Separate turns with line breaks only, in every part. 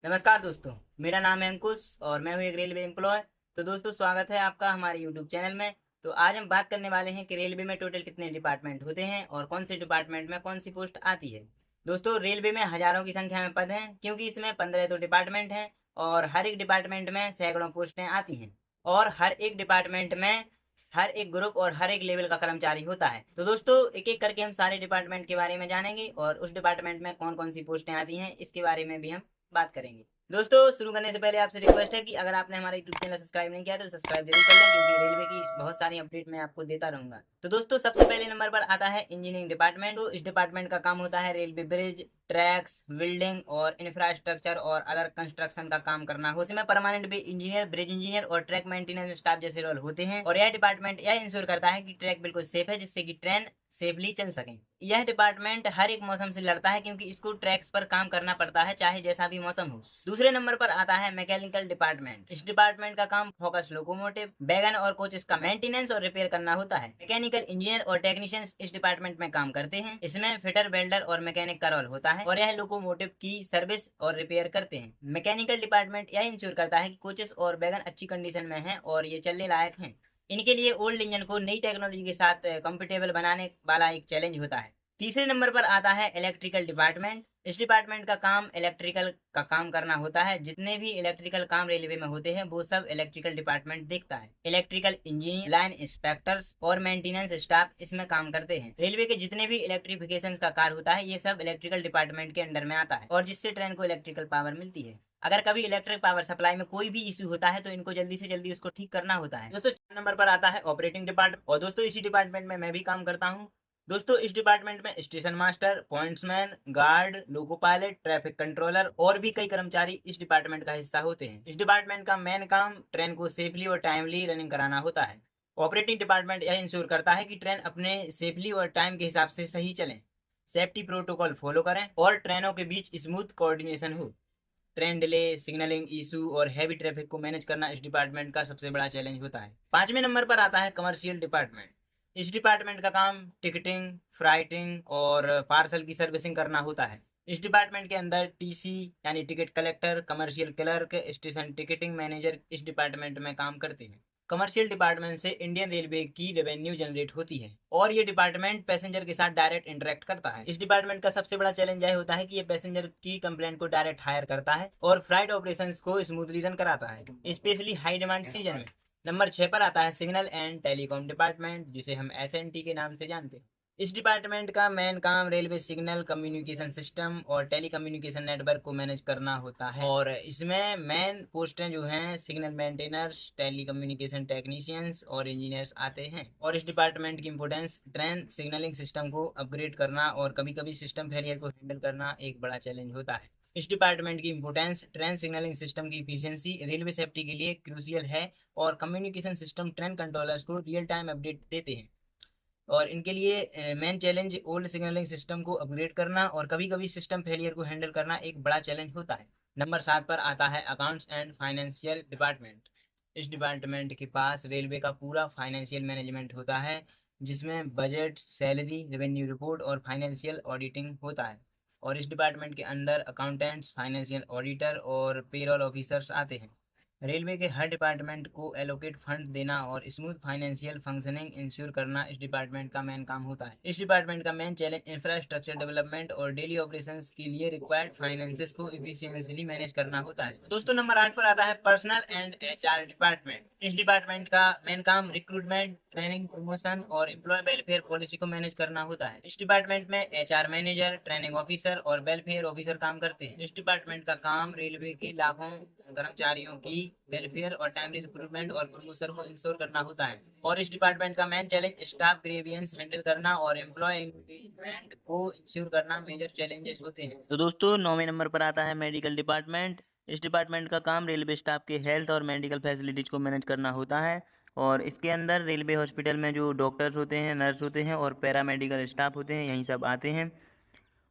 नमस्कार दोस्तों। मेरा नाम है अंकुश और मैं हूँ एक रेलवे एम्प्लॉय। तो दोस्तों, स्वागत है आपका हमारे यूट्यूब चैनल में। तो आज हम बात करने वाले हैं कि रेलवे में टोटल कितने डिपार्टमेंट होते हैं और कौन से डिपार्टमेंट में कौन सी पोस्ट आती है। दोस्तों, रेलवे में हजारों की संख्या में पद हैं, क्योंकि इसमें 15 तो डिपार्टमेंट हैं और हर एक डिपार्टमेंट में सैकड़ों पोस्टें आती हैं। और हर एक डिपार्टमेंट में हर एक ग्रुप और हर एक लेवल का कर्मचारी होता है। तो दोस्तों, एक एक करके हम सारे डिपार्टमेंट के बारे में जानेंगे और उस डिपार्टमेंट में कौन कौन सी पोस्टें आती हैं इसके बारे में भी हम बात करेंगे। दोस्तों, शुरू करने से पहले आपसे रिक्वेस्ट है कि अगर आपने हमारा यूट्यूब चैनल सब्सक्राइब नहीं किया तो सब्सक्राइब जरूर कर लें, क्योंकि रेलवे की बहुत सारी अपडेट मैं आपको देता रहूंगा। तो दोस्तों, सबसे पहले नंबर पर आता है इंजीनियरिंग डिपार्टमेंट। तो इस डिपार्टमेंट का काम होता है रेलवे ब्रिज, ट्रैक्स, बिल्डिंग और इंफ्रास्ट्रक्चर और अदर कंस्ट्रक्शन का काम करना। उसमें परमानेंट भी इंजीनियर, ब्रिज इंजीनियर और ट्रैक मेंटेनेंस स्टाफ जैसे रोल होते हैं। और यह डिपार्टमेंट यह इंश्योर करता है कि ट्रैक बिल्कुल सेफ है, जिससे कि ट्रेन सेफली चल सके। यह डिपार्टमेंट हर एक मौसम से लड़ता है, क्योंकि इसको ट्रैक्स पर काम करना पड़ता है, चाहे जैसा भी मौसम हो। दूसरे नंबर पर आता है मैकेनिकल डिपार्टमेंट। इस डिपार्टमेंट का काम फोकस लोकोमोटिव, वैगन और कोचेस का मेंटेनेंस और रिपेयर करना होता है। मैकेनिकल इंजीनियर और टेक्नीशियंस इस डिपार्टमेंट में काम करते हैं। इसमें फिटर, वेल्डर और मैकेनिक का रोल होता है और यह लोकोमोटिव की सर्विस और रिपेयर करते हैं। मैकेनिकल डिपार्टमेंट यह इंश्योर करता है कि कोचेस और वैगन अच्छी कंडीशन में हैं और ये चलने लायक हैं। इनके लिए ओल्ड इंजन को नई टेक्नोलॉजी के साथ कंपेटेबल बनाने वाला एक चैलेंज होता है। तीसरे नंबर पर आता है इलेक्ट्रिकल डिपार्टमेंट। इस डिपार्टमेंट का काम इलेक्ट्रिकल का काम करना होता है। जितने भी इलेक्ट्रिकल काम रेलवे में होते हैं वो सब इलेक्ट्रिकल डिपार्टमेंट देखता है। इलेक्ट्रिकल इंजीनियर, लाइन इंस्पेक्टर्स और मेंटेनेंस स्टाफ इसमें काम करते हैं। रेलवे के जितने भी इलेक्ट्रिफिकेशन का कार्य होता है ये सब इलेक्ट्रिकल डिपार्टमेंट के अंडर में आता है और जिससे ट्रेन को इलेक्ट्रिकल पावर मिलती है। अगर कभी इलेक्ट्रिक पावर सप्लाई में कोई भी इश्यू होता है तो इनको जल्दी से जल्दी उसको ठीक करना होता है। दोस्तों, 4 नंबर पर आता है ऑपरेटिंग डिपार्टमेंट और दोस्तों इसी डिपार्टमेंट में मैं भी काम करता हूँ। दोस्तों, इस डिपार्टमेंट में station master, pointsman, guard, loco pilot, traffic controller और भी कई कर्मचारी इस डिपार्टमेंट का हिस्सा होते हैं। इस डिपार्टमेंट का मेन काम ट्रेन को सेफली और टाइमली रनिंग कराना होता है। ऑपरेटिंग डिपार्टमेंट यह इंश्योर करता है कि ट्रेन अपने सेफली और टाइम के हिसाब से सही चले, सेफ्टी प्रोटोकॉल फॉलो करें और ट्रेनों के बीच स्मूथ कोऑर्डिनेशन हो। ट्रेन डिले, सिग्नलिंग इशू और हैवी ट्रैफिक को मैनेज करना इस डिपार्टमेंट का सबसे बड़ा चैलेंज होता है। 5वें नंबर पर आता है कमर्शियल डिपार्टमेंट। इस डिपार्टमेंट का काम टिकटिंग, फ्राइटिंग और पार्सल की सर्विसिंग करना होता है। इस डिपार्टमेंट के अंदर टीसी यानी ticket collector, commercial clerk, station ticketing manager इस डिपार्टमेंट में काम करते हैं। कमर्शियल डिपार्टमेंट से इंडियन रेलवे की रेवेन्यू जनरेट होती है और ये डिपार्टमेंट पैसेंजर के साथ डायरेक्ट इंटरेक्ट करता है। इस डिपार्टमेंट का सबसे बड़ा चैलेंज यह होता है कि ये पैसेंजर की कंप्लेंट को डायरेक्ट हायर करता है और फ्लाइट ऑपरेशंस को स्मूथली रन कराता है, स्पेशली हाई डिमांड सीजन में। नंबर 6 पर आता है सिग्नल एंड टेलीकॉम डिपार्टमेंट, जिसे हम एसएनटी के नाम से जानते हैं। इस डिपार्टमेंट का मेन काम रेलवे सिग्नल कम्युनिकेशन सिस्टम और टेलीकम्युनिकेशन नेटवर्क को मैनेज करना होता है और इसमें मेन पोस्टें जो हैं सिग्नल मेंटेनर्स, टेलीकम्युनिकेशन टेक्नीशियंस और इंजीनियर्स आते हैं। और इस डिपार्टमेंट की इंपोर्टेंस ट्रेन सिग्नलिंग सिस्टम को अपग्रेड करना और कभी कभी सिस्टम फेलियर को हैंडल करना एक बड़ा चैलेंज होता है। इस डिपार्टमेंट की इंपोर्टेंस ट्रेन सिग्नलिंग सिस्टम की इफिशियंसी रेलवे सेफ्टी के लिए क्रूशियल है और कम्युनिकेशन सिस्टम ट्रेन कंट्रोलर्स को रियल टाइम अपडेट देते हैं। और इनके लिए main challenge old signalling system को अपग्रेड करना और कभी कभी सिस्टम फेलियर को हैंडल करना एक बड़ा चैलेंज होता है। नंबर 7 पर आता है अकाउंट्स एंड फाइनेंशियल डिपार्टमेंट। इस डिपार्टमेंट के पास रेलवे का पूरा फाइनेंशियल मैनेजमेंट होता है, जिसमें बजट, सैलरी, रेवेन्यू रिपोर्ट और फाइनेंशियल ऑडिटिंग होता है। और इस डिपार्टमेंट के अंदर अकाउंटेंट्स, फाइनेंशियल ऑडिटर और पेरोल ऑफिसर्स आते हैं। रेलवे के हर डिपार्टमेंट को एलोकेट फंड देना और स्मूथ फाइनेंशियल फंक्शनिंग इंश्योर करना इस डिपार्टमेंट का मेन काम होता है। इस डिपार्टमेंट का मेन चैलेंज इंफ्रास्ट्रक्चर डेवलपमेंट और डेली ऑपरेशंस के लिए रिक्वायर्ड फाइनेंसेस को इफिशिएंटली मैनेज करना होता है। दोस्तों, नंबर 8 पर आता है पर्सनल एंड एचआर डिपार्टमेंट। इस डिपार्टमेंट का मेन काम रिक्रूटमेंट, ट्रेनिंग, प्रमोशन और एम्प्लॉय वेलफेयर पॉलिसी को मैनेज करना होता है। इस डिपार्टमेंट में एचआर मैनेजर, ट्रेनिंग ऑफिसर और वेलफेयर ऑफिसर काम करते हैं। इस डिपार्टमेंट का काम रेलवे के लाखों कर्मचारियों की वेलफेयर और टाइमली रिक्रूटमेंट और प्रमोशन को इंश्योर करना होता है। और इस डिपार्टमेंट का main challenge staff grievance handle करना और एम्प्लॉय एंगेजमेंट को इंश्योर करना मेजर चैलेंजेस होते हैं। तो दोस्तों, 9वें नंबर पर आता है मेडिकल डिपार्टमेंट। इस डिपार्टमेंट का काम रेलवे स्टाफ के हेल्थ और मेडिकल फैसिलिटीज को मैनेज करना होता है और इसके अंदर रेलवे हॉस्पिटल में जो डॉक्टर्स होते हैं, नर्स होते हैं और पैरामेडिकल स्टाफ होते हैं, यही सब आते हैं।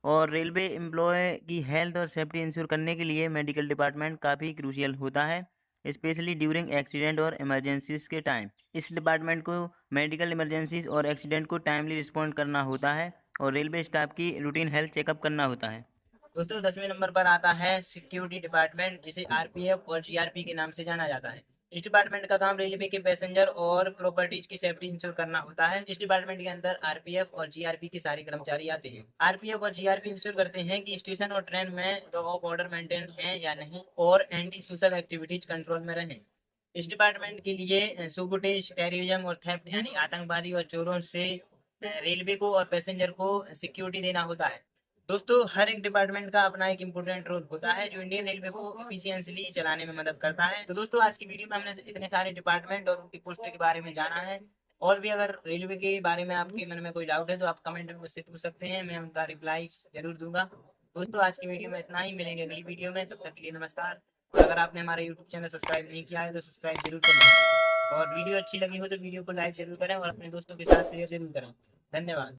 और रेलवे एम्प्लॉय की हेल्थ और सेफ्टी इंश्योर करने के लिए मेडिकल डिपार्टमेंट काफ़ी क्रूशियल होता है, स्पेशली ड्यूरिंग एक्सीडेंट और इमरजेंसीज के टाइम। इस डिपार्टमेंट को मेडिकल इमरजेंसीज और एक्सीडेंट को टाइमली रिस्पॉन्ड करना होता है और रेलवे स्टाफ की रूटीन हेल्थ चेकअप करना होता है। दोस्तों 10वें नंबर पर आता है सिक्योरिटी डिपार्टमेंट, जिसे आरपीएफ और जीआरपी के नाम से जाना जाता है। इस डिपार्टमेंट का काम रेलवे के पैसेंजर और प्रॉपर्टीज की सेफ्टी इंश्योर करना होता है। इस डिपार्टमेंट के अंदर आरपीएफ और जीआरपी के सारे कर्मचारी आते हैं। आरपीएफ और जीआरपी इंश्योर करते हैं कि स्टेशन और ट्रेन में लॉ ऑफ ऑर्डर मेंटेन है या नहीं और एंटी सोशल एक्टिविटीज कंट्रोल में रहें। इस डिपार्टमेंट के लिए सुबोटेज, टेररिज्म और थेफ्ट यानी आतंकवादी और चोरों से रेलवे को और पैसेंजर को सिक्योरिटी देना होता है। दोस्तों हर एक डिपार्टमेंट का अपना एक इम्पोर्टेंट रोल होता है जो इंडियन रेलवे को इफिशियंटली चलाने में मदद करता है। तो दोस्तों आज की वीडियो में हमने इतने सारे डिपार्टमेंट और उनकी पोस्ट के बारे में जाना है। और भी अगर रेलवे के बारे में आपके मन में कोई डाउट है तो आप कमेंट में मुझसे पूछ सकते हैं, मैं उनका रिप्लाई जरूर दूंगा। दोस्तों आज की वीडियो में इतना ही, मिलेंगे अगली वीडियो में, तब तक के लिए नमस्कार। और अगर आपने हमारा यूट्यूब चैनल सब्सक्राइब नहीं किया है तो सब्सक्राइब जरूर करें, और वीडियो अच्छी लगी हो तो वीडियो को लाइक जरूर करें और अपने दोस्तों के साथ शेयर जरूर करें। धन्यवाद।